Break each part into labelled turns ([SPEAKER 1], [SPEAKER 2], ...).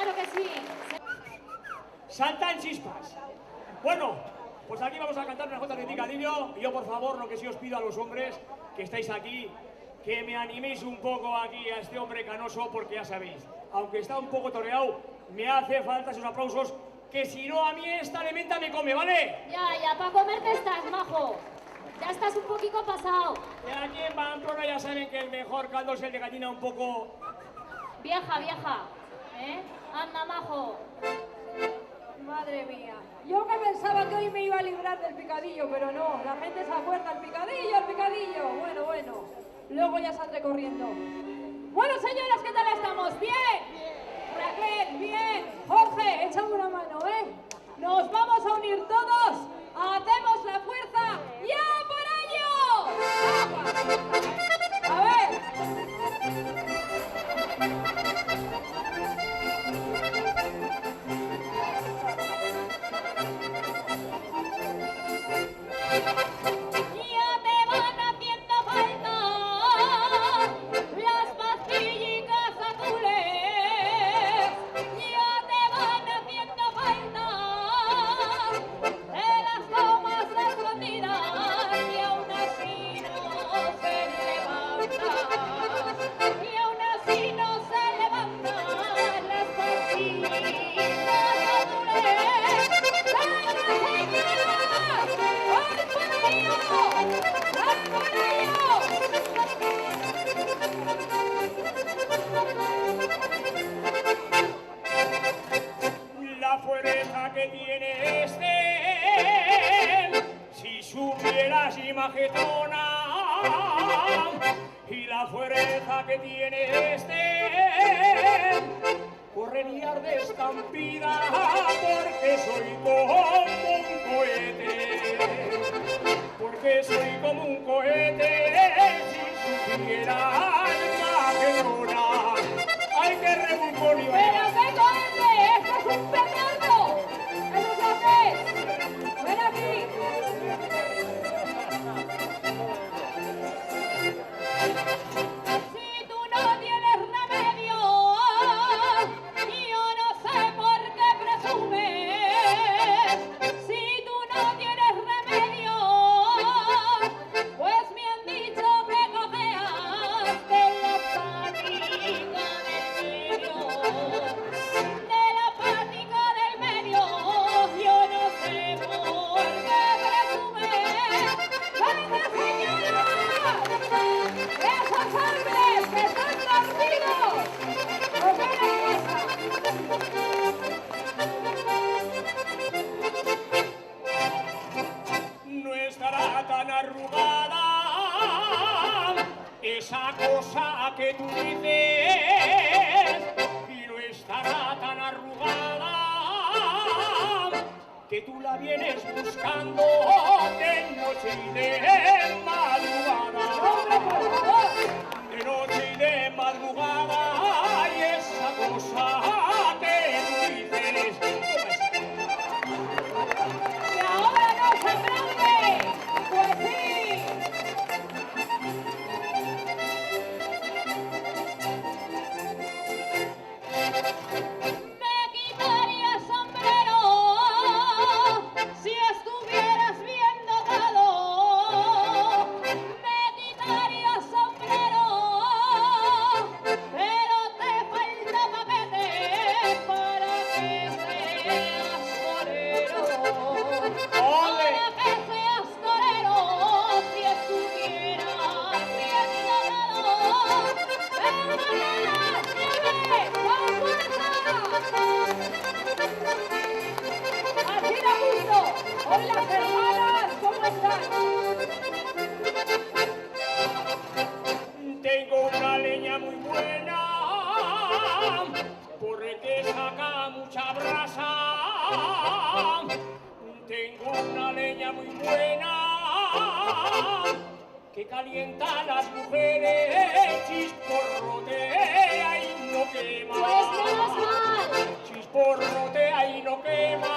[SPEAKER 1] claro que sí.
[SPEAKER 2] Saltan chispas. Bueno, pues aquí vamos a cantar unas gotas de picadillo. Y yo, por favor, lo que sí os pido a los hombres que estáis aquí, que me animéis un poco aquí a este hombre canoso, porque ya sabéis, aunque está un poco toreado, me hace falta esos aplausos, que si no a mí esta elementa me come, ¿vale?
[SPEAKER 1] Ya, para comerte estás, majo. Ya estás un poquito pasado.
[SPEAKER 2] Y aquí en Pamplona ya saben que el mejor caldo es el de gallina un poco...
[SPEAKER 1] Vieja, ¿eh? Anda, majo.
[SPEAKER 3] Madre mía, yo que pensaba que hoy me iba a librar del picadillo, pero no, la gente se acuerda, el picadillo. Bueno, luego ya saldré corriendo. Bueno, señoras, ¿qué tal estamos? ¿Bien? Raquel, bien. Jorge, échame una mano, ¿eh? Nos vamos a unir todos, hacemos la fuerza, ¡ya por ello! A ver.
[SPEAKER 2] La fuerza que tiene este, si supieras, y majetona, y la fuerza que tiene este, correría de estampida, porque soy como un cohete, si supieras, majetona, hay que rebucón y
[SPEAKER 3] ¡Pero qué cohete! ¡Esto es un petardo! ¡Eso es lo que es! ¡Ven aquí!
[SPEAKER 1] Si tú no tienes remedio, yo no sé por qué presumes. Si tú no tienes remedio, pues me han dicho que cojeas de la pática del medio. De la pática del medio, yo no sé por qué presumes. ¡Venga, señora! ¡Esos hombres que están dormidos! ¡Os ven a casa!
[SPEAKER 2] No estará tan arrugada esa cosa que tú dices, y no estará tan arrugada que tú la vienes buscando de noche y de madrugada, de noche y de madrugada, y esa cosa que tú dices.
[SPEAKER 3] ¡Y ahora no se aplaude! ¡Pues sí!
[SPEAKER 1] Me quitaría el sombrero si estuvieras bien dotado. Me quitaría el sombrero, pero te falta paquete para que seas torero. Para que seas torero si estuvieras bien dotado. ¡Venga, nieve! ¡Con fuerza!
[SPEAKER 3] ¡Así da gusto! ¡Hola, hermanas! ¿Cómo están?
[SPEAKER 2] Tengo una leña muy buena, porque saca mucha brasa. Tengo una leña muy buena, que calienta a las mujeres, chisporrotea y no quema.
[SPEAKER 1] Pues menos mal.
[SPEAKER 2] Chisporrotea y no quema,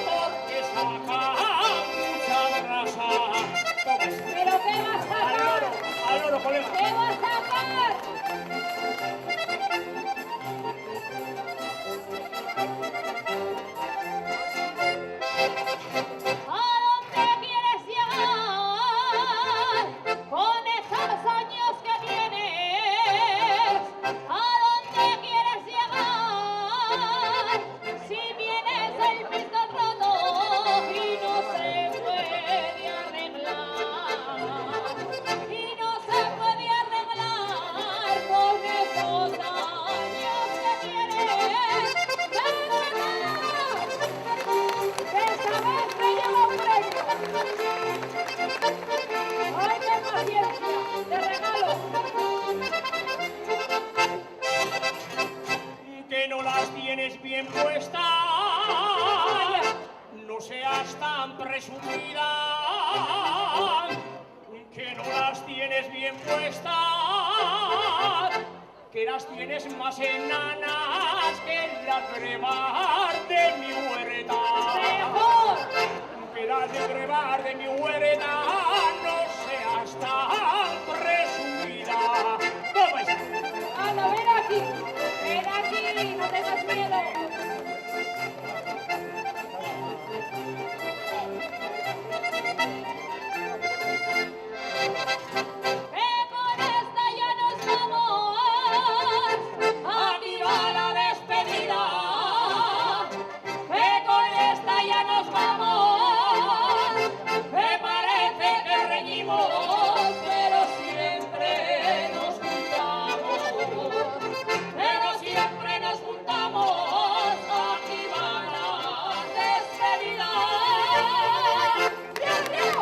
[SPEAKER 2] porque saca mucha brasa. Toma.
[SPEAKER 3] ¿Pero qué vas a sacar?
[SPEAKER 2] Al oro, colega.
[SPEAKER 3] ¿Qué vas a sacar?
[SPEAKER 2] puesta, no seas tan presumida, que no las tienes bien puestas, que las tienes más enanas que las grebar de mi huerta.
[SPEAKER 3] ¡Mejor!
[SPEAKER 2] Que las de grebar de mi huerta, no seas tan presumida. ¿Cómo es?
[SPEAKER 3] Anda, ven aquí, no tengas miedo.
[SPEAKER 1] con esta ya nos vamos, aquí va la despedida. Con esta ya nos vamos, me parece que reñimos, pero siempre nos juntamos, aquí va la despedida. ¡Dios mío!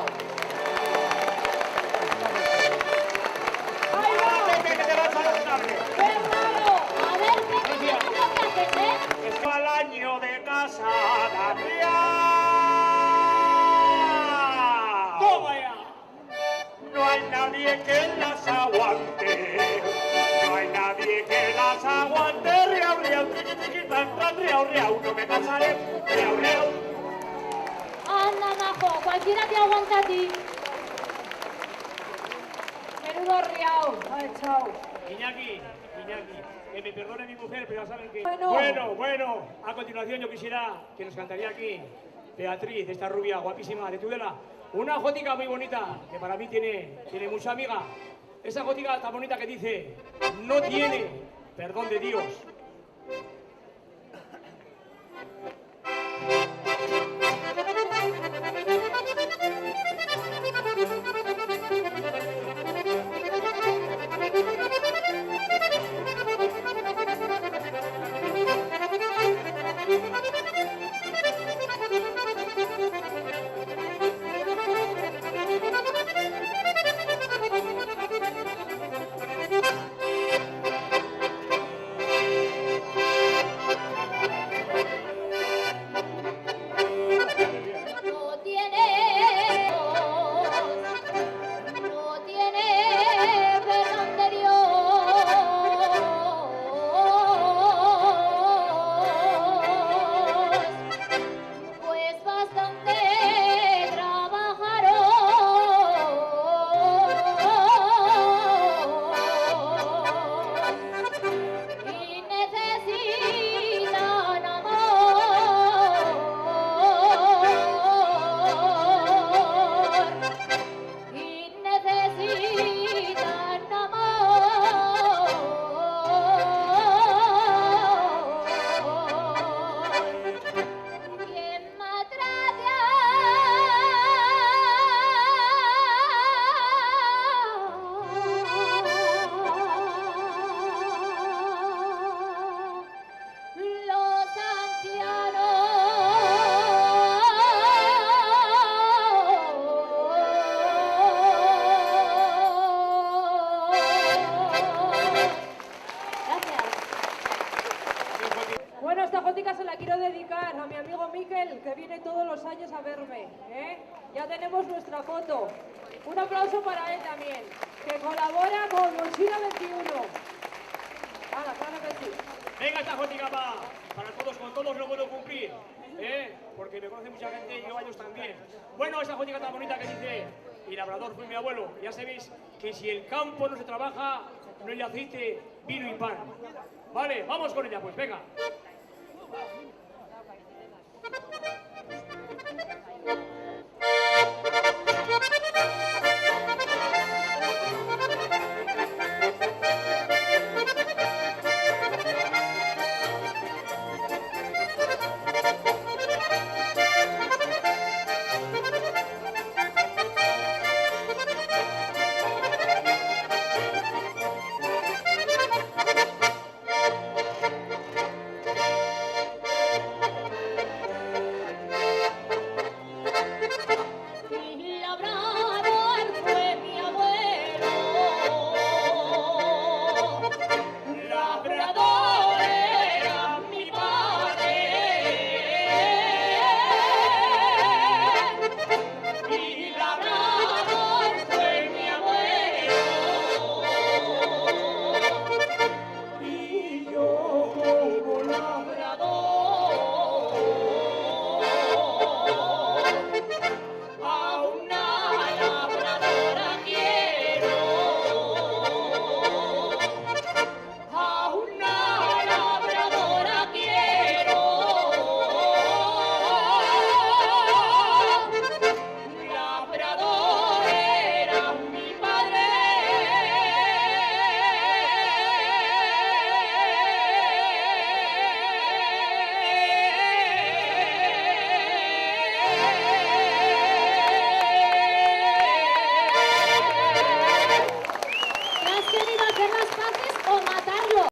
[SPEAKER 3] ¡Ahí va!
[SPEAKER 2] Que te vas a los cables.
[SPEAKER 3] ¡Qué raro!
[SPEAKER 1] A ver, ¿qué es lo que haces, eh?
[SPEAKER 2] Es al año de casada. ¡Toma ya! No hay nadie que las aguante. No hay nadie que las aguante. Riau, riau, riau, riau. No me casaré. Riau, riau.
[SPEAKER 1] Anda, majo, cualquiera te aguanta a ti.
[SPEAKER 3] Menudo riao. Ay, chao.
[SPEAKER 2] Iñaki, que me perdone mi mujer, pero ya saben que...
[SPEAKER 3] Bueno.
[SPEAKER 2] Bueno, a continuación yo quisiera que nos cantaría aquí Beatriz, esta rubia guapísima de Tudela, una jótica muy bonita, que para mí tiene mucha amiga. Esa jótica tan bonita que dice, no tiene perdón de Dios.
[SPEAKER 3] que viene todos los años a verme, ¿eh? Ya tenemos nuestra foto. Un aplauso para él también, que colabora con Mochila 21. Claro que sí.
[SPEAKER 2] Venga esta fotica para todos, con todos lo puedo cumplir, ¿eh? Porque me conoce mucha gente y yo a ellos también. Bueno, esa fotica tan bonita que dice, y labrador fue mi abuelo. Ya sabéis que si el campo no se trabaja, no hay aceite, vino y pan. Vale, vamos con ella pues, venga.